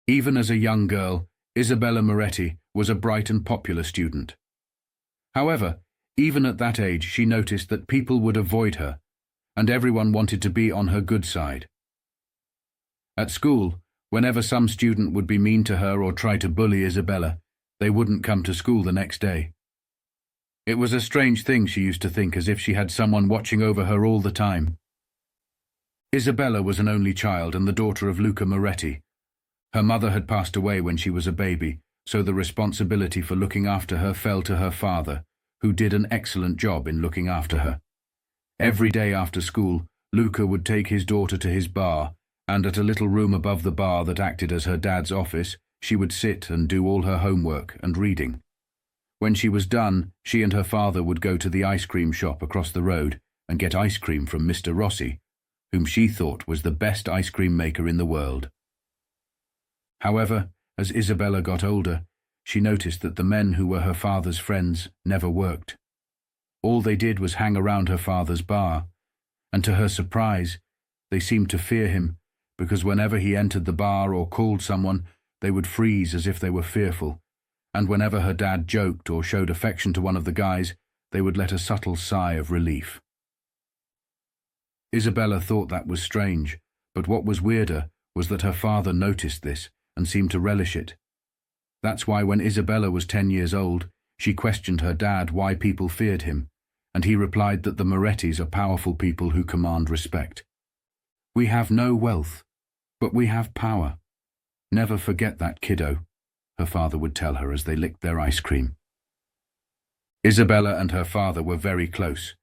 Even as a young girl, Isabella Moretti was a bright and popular student. However, even at that age she noticed that people would avoid her, and everyone wanted to be on her good side. At school, whenever some student would be mean to her or try to bully Isabella, they wouldn't come to school the next day. It was a strange thing, she used to think, as if she had someone watching over her all the time. Isabella was an only child and the daughter of Luca Moretti. Her mother had passed away when she was a baby, so the responsibility for looking after her fell to her father, who did an excellent job in looking after her. Every day after school, Luca would take his daughter to his bar, and at a little room above the bar that acted as her dad's office, she would sit and do all her homework and reading. When she was done, she and her father would go to the ice cream shop across the road and get ice cream from Mr. Rossi, whom she thought was the best ice cream maker in the world. However, as Isabella got older, she noticed that the men who were her father's friends never worked. All they did was hang around her father's bar, and to her surprise, they seemed to fear him, because whenever he entered the bar or called someone, they would freeze as if they were fearful, and whenever her dad joked or showed affection to one of the guys, they would let a subtle sigh of relief. Isabella thought that was strange, but what was weirder was that her father noticed this and seemed to relish it. That's why when Isabella was 10 years old, she questioned her dad why people feared him, and he replied that the Morettis are powerful people who command respect. "We have no wealth, but we have power. Never forget that, kiddo," her father would tell her as they licked their ice cream. Isabella and her father were very close,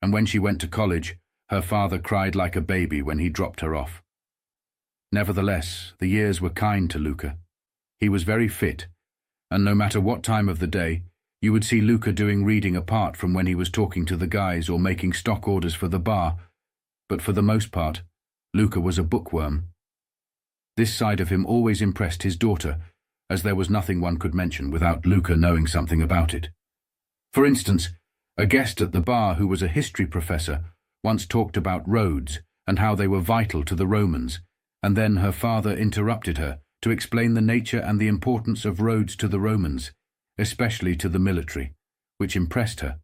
and when she went to college, her father cried like a baby when he dropped her off. Nevertheless, the years were kind to Luca. He was very fit, and no matter what time of the day, you would see Luca doing reading apart from when he was talking to the guys or making stock orders for the bar, but for the most part, Luca was a bookworm. This side of him always impressed his daughter, as there was nothing one could mention without Luca knowing something about it. For instance, a guest at the bar who was a history professor once talked about roads and how they were vital to the Romans, and then her father interrupted her to explain the nature and the importance of roads to the Romans, especially to the military, which impressed her.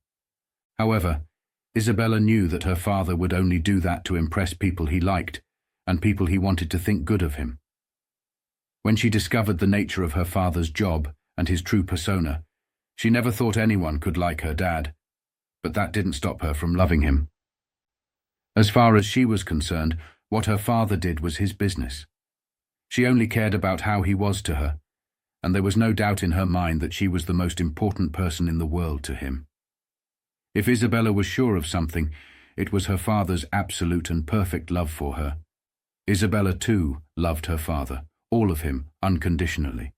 However, Isabella knew that her father would only do that to impress people he liked and people he wanted to think good of him. When she discovered the nature of her father's job and his true persona, she never thought anyone could like her dad, but that didn't stop her from loving him. As far as she was concerned, what her father did was his business. She only cared about how he was to her, and there was no doubt in her mind that she was the most important person in the world to him. If Isabella was sure of something, it was her father's absolute and perfect love for her. Isabella, too, loved her father, all of him, unconditionally.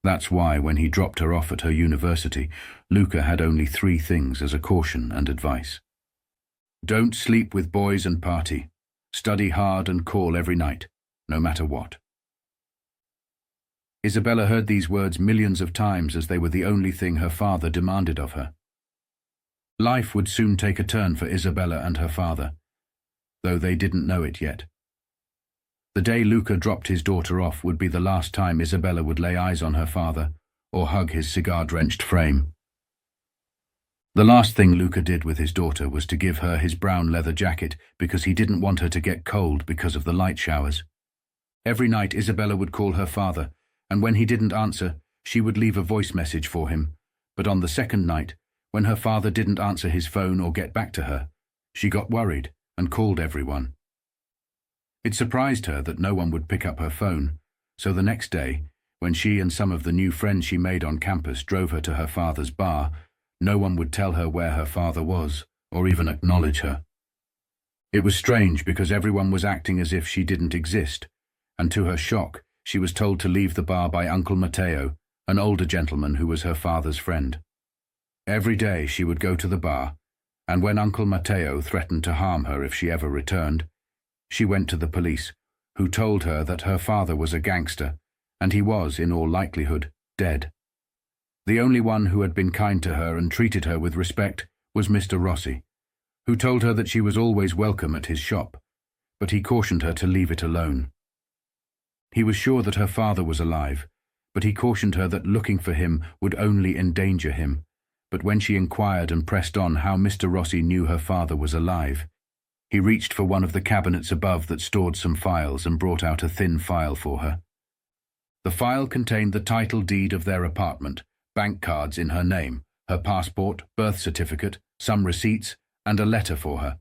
That's why, when he dropped her off at her university, Luca had only 3 things as a caution and advice. Don't sleep with boys and party. Study hard and call every night, no matter what. Isabella heard these words millions of times as they were the only thing her father demanded of her. Life would soon take a turn for Isabella and her father, though they didn't know it yet. The day Luca dropped his daughter off would be the last time Isabella would lay eyes on her father or hug his cigar-drenched frame. The last thing Luca did with his daughter was to give her his brown leather jacket because he didn't want her to get cold because of the light showers. Every night Isabella would call her father, and when he didn't answer, she would leave a voice message for him. But on the second night, when her father didn't answer his phone or get back to her, she got worried and called everyone. It surprised her that no one would pick up her phone, so the next day, when she and some of the new friends she made on campus drove her to her father's bar, no one would tell her where her father was, or even acknowledge her. It was strange because everyone was acting as if she didn't exist, and to her shock, she was told to leave the bar by Uncle Matteo, an older gentleman who was her father's friend. Every day she would go to the bar, and when Uncle Matteo threatened to harm her if she ever returned, she went to the police, who told her that her father was a gangster, and he was, in all likelihood, dead. The only one who had been kind to her and treated her with respect was Mr. Rossi, who told her that she was always welcome at his shop, but he cautioned her to leave it alone. He was sure that her father was alive, but he cautioned her that looking for him would only endanger him. But when she inquired and pressed on how Mr. Rossi knew her father was alive, he reached for one of the cabinets above that stored some files and brought out a thin file for her. The file contained the title deed of their apartment, bank cards in her name, her passport, birth certificate, some receipts, and a letter for her.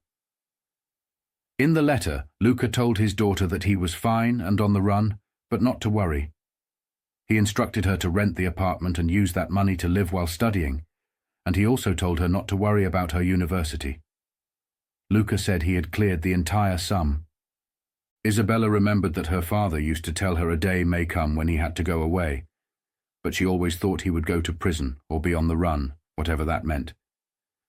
In the letter, Luca told his daughter that he was fine and on the run, but not to worry. He instructed her to rent the apartment and use that money to live while studying, and he also told her not to worry about her university. Luca said he had cleared the entire sum. Isabella remembered that her father used to tell her a day may come when he had to go away, but she always thought he would go to prison or be on the run, whatever that meant.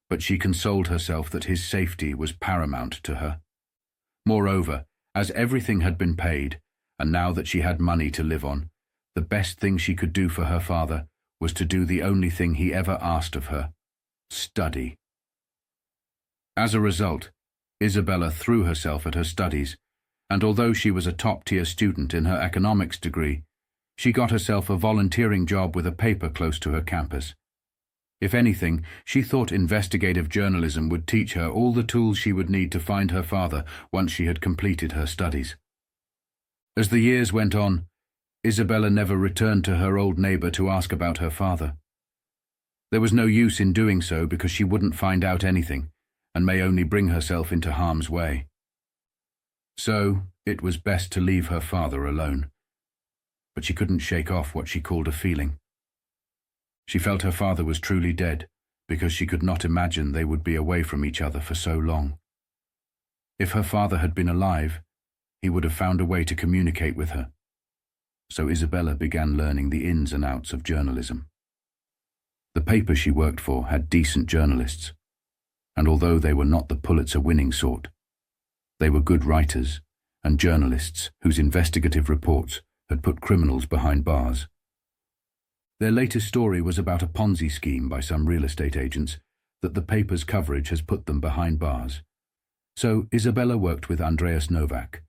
But she consoled herself that his safety was paramount to her. Moreover, as everything had been paid, and now that she had money to live on, the best thing she could do for her father was to do the only thing he ever asked of her: study. As a result, Isabella threw herself at her studies, and although she was a top-tier student in her economics degree, she got herself a volunteering job with a paper close to her campus. If anything, she thought investigative journalism would teach her all the tools she would need to find her father once she had completed her studies. As the years went on, Isabella never returned to her old neighbor to ask about her father. There was no use in doing so because she wouldn't find out anything, and may only bring herself into harm's way. So, it was best to leave her father alone. But she couldn't shake off what she called a feeling. She felt her father was truly dead, because she could not imagine they would be away from each other for so long. If her father had been alive, he would have found a way to communicate with her. So Isabella began learning the ins and outs of journalism. The paper she worked for had decent journalists, and although they were not the Pulitzer-winning sort, they were good writers and journalists whose investigative reports had put criminals behind bars. Their latest story was about a Ponzi scheme by some real estate agents that the paper's coverage has put them behind bars. So Isabella worked with Andreas Novak,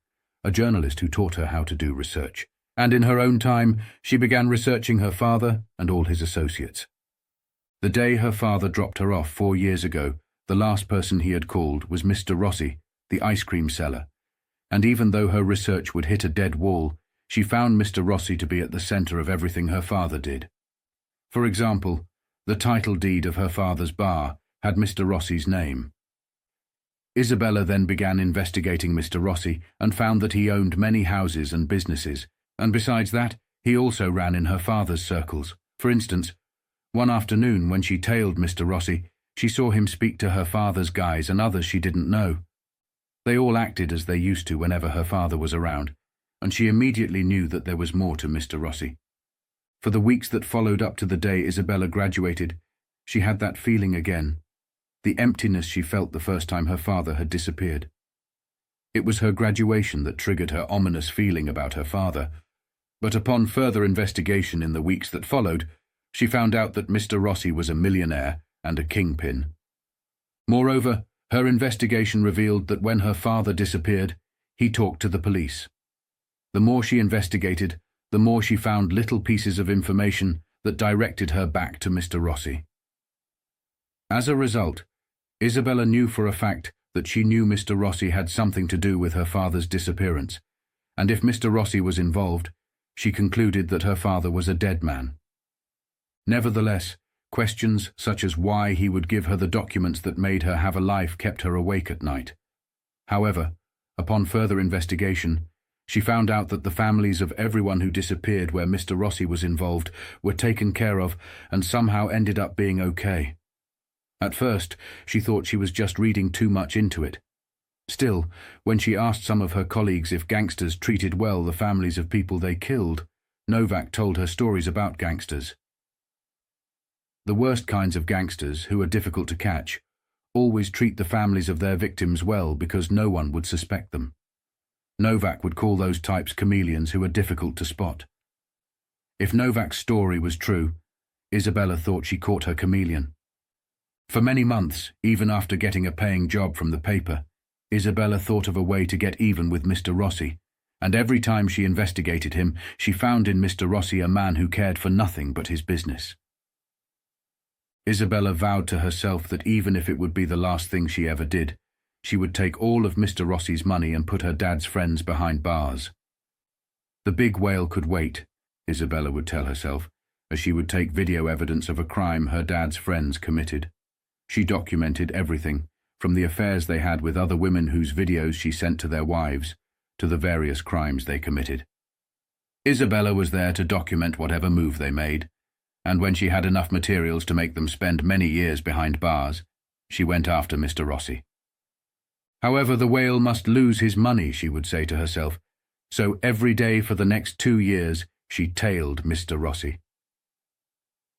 a journalist who taught her how to do research, and in her own time she began researching her father and all his associates. The day her father dropped her off 4 years ago, the last person he had called was Mr. Rossi, the ice cream seller, and even though her research would hit a dead wall, she found Mr. Rossi to be at the center of everything her father did. For example, the title deed of her father's bar had Mr. Rossi's name. Isabella then began investigating Mr. Rossi and found that he owned many houses and businesses, and besides that, he also ran in her father's circles. For instance, one afternoon when she tailed Mr. Rossi, she saw him speak to her father's guys and others she didn't know. They all acted as they used to whenever her father was around, and she immediately knew that there was more to Mr. Rossi. For the weeks that followed up to the day Isabella graduated, she had that feeling again, the emptiness she felt the first time her father had disappeared. It was her graduation that triggered her ominous feeling about her father, but upon further investigation in the weeks that followed, she found out that Mr. Rossi was a millionaire and a kingpin. Moreover, her investigation revealed that when her father disappeared, he talked to the police. The more she investigated, the more she found little pieces of information that directed her back to Mr. Rossi. As a result, Isabella knew for a fact that she knew Mr. Rossi had something to do with her father's disappearance, and if Mr. Rossi was involved, she concluded that her father was a dead man. Nevertheless, questions such as why he would give her the documents that made her have a life kept her awake at night. However, upon further investigation, she found out that the families of everyone who disappeared where Mr. Rossi was involved were taken care of and somehow ended up being okay. At first, she thought she was just reading too much into it. Still, when she asked some of her colleagues if gangsters treated well the families of people they killed, Novak told her stories about gangsters. The worst kinds of gangsters, who are difficult to catch, always treat the families of their victims well because no one would suspect them. Novak would call those types chameleons who are difficult to spot. If Novak's story was true, Isabella thought she caught her chameleon. For many months, even after getting a paying job from the paper, Isabella thought of a way to get even with Mr. Rossi, and every time she investigated him, she found in Mr. Rossi a man who cared for nothing but his business. Isabella vowed to herself that even if it would be the last thing she ever did, she would take all of Mr. Rossi's money and put her dad's friends behind bars. The big whale could wait, Isabella would tell herself, as she would take video evidence of a crime her dad's friends committed. She documented everything, from the affairs they had with other women whose videos she sent to their wives, to the various crimes they committed. Isabella was there to document whatever move they made, and when she had enough materials to make them spend many years behind bars, she went after Mr. Rossi. However, the whale must lose his money, she would say to herself, so every day for the next 2 years she tailed Mr. Rossi.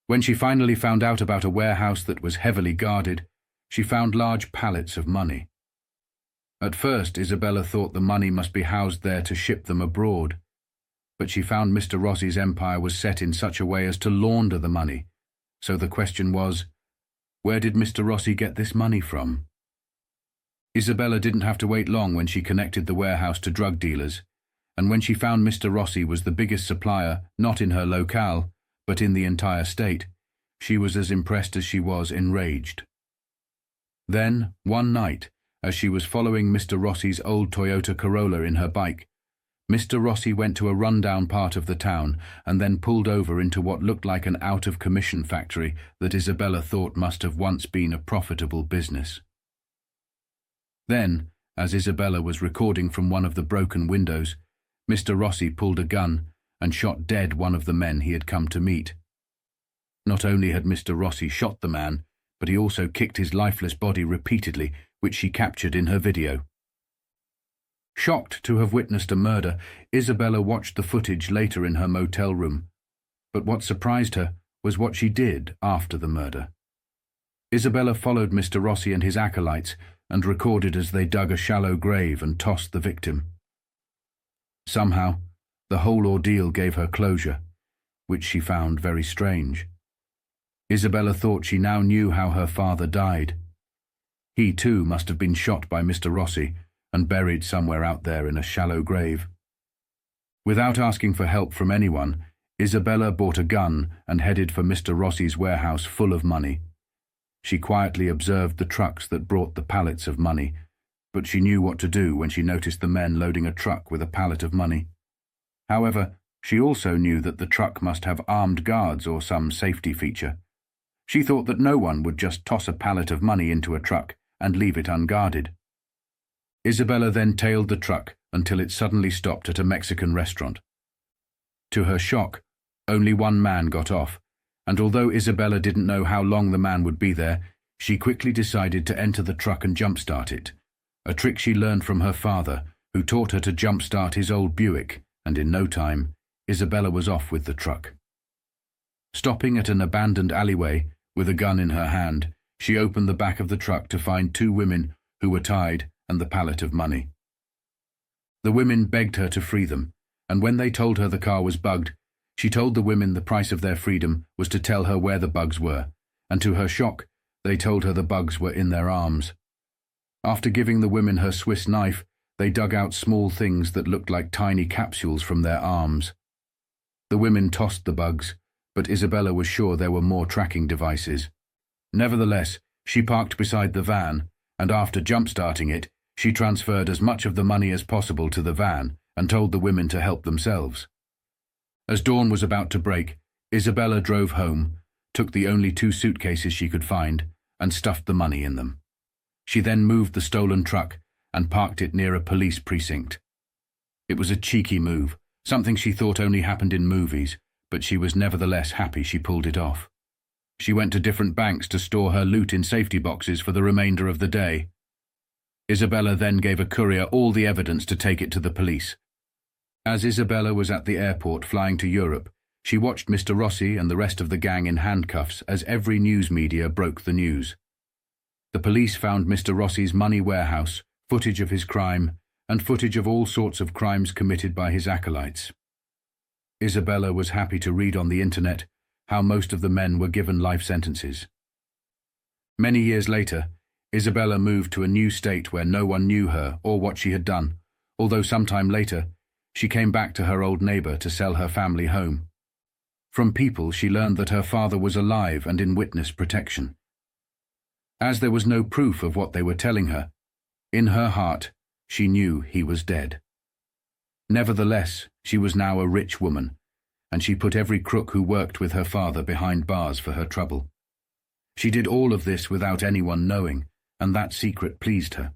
When she finally found out about a warehouse that was heavily guarded, she found large pallets of money. At first, Isabella thought the money must be housed there to ship them abroad, but she found Mr. Rossi's empire was set in such a way as to launder the money, so the question was, where did Mr. Rossi get this money from? Isabella didn't have to wait long when she connected the warehouse to drug dealers, and when she found Mr. Rossi was the biggest supplier, not in her locale, but in the entire state, she was as impressed as she was enraged. Then, one night, as she was following Mr. Rossi's old Toyota Corolla in her bike, Mr. Rossi went to a rundown part of the town and then pulled over into what looked like an out-of-commission factory that Isabella thought must have once been a profitable business. Then, as Isabella was recording from one of the broken windows, Mr. Rossi pulled a gun and shot dead one of the men he had come to meet. Not only had Mr. Rossi shot the man, but he also kicked his lifeless body repeatedly, which she captured in her video. Shocked to have witnessed a murder, Isabella watched the footage later in her motel room. But what surprised her was what she did after the murder. Isabella followed Mr. Rossi and his acolytes and recorded as they dug a shallow grave and tossed the victim. Somehow, the whole ordeal gave her closure, which she found very strange. Isabella thought she now knew how her father died. He too must have been shot by Mr. Rossi and buried somewhere out there in a shallow grave. Without asking for help from anyone, Isabella bought a gun and headed for Mr. Rossi's warehouse full of money. She quietly observed the trucks that brought the pallets of money, but she knew what to do when she noticed the men loading a truck with a pallet of money. However, she also knew that the truck must have armed guards or some safety feature. She thought that no one would just toss a pallet of money into a truck and leave it unguarded. Isabella then tailed the truck until it suddenly stopped at a Mexican restaurant. To her shock, only one man got off, and although Isabella didn't know how long the man would be there, she quickly decided to enter the truck and jumpstart it, a trick she learned from her father, who taught her to jumpstart his old Buick, and in no time, Isabella was off with the truck. Stopping at an abandoned alleyway, with a gun in her hand, she opened the back of the truck to find 2 women who were tied and the pallet of money. The women begged her to free them, and when they told her the car was bugged, she told the women the price of their freedom was to tell her where the bugs were, and to her shock, they told her the bugs were in their arms. After giving the women her Swiss knife, they dug out small things that looked like tiny capsules from their arms. The women tossed the bugs, but Isabella was sure there were more tracking devices. Nevertheless, she parked beside the van, and after jump-starting it, she transferred as much of the money as possible to the van and told the women to help themselves. As dawn was about to break, Isabella drove home, took the only 2 suitcases she could find, and stuffed the money in them. She then moved the stolen truck and parked it near a police precinct. It was a cheeky move, something she thought only happened in movies, but she was nevertheless happy she pulled it off. She went to different banks to store her loot in safety boxes for the remainder of the day. Isabella then gave a courier all the evidence to take it to the police. As Isabella was at the airport flying to Europe, she watched Mr. Rossi and the rest of the gang in handcuffs as every news media broke the news. The police found Mr. Rossi's money warehouse, footage of his crime, and footage of all sorts of crimes committed by his acolytes. Isabella was happy to read on the internet how most of the men were given life sentences. Many years later, Isabella moved to a new state where no one knew her or what she had done, although sometime later, She came back to her old neighbor to sell her family home. From people, she learned that her father was alive and in witness protection. As there was no proof of what they were telling her, in her heart, she knew he was dead. Nevertheless, she was now a rich woman, and she put every crook who worked with her father behind bars for her trouble. She did all of this without anyone knowing, and that secret pleased her.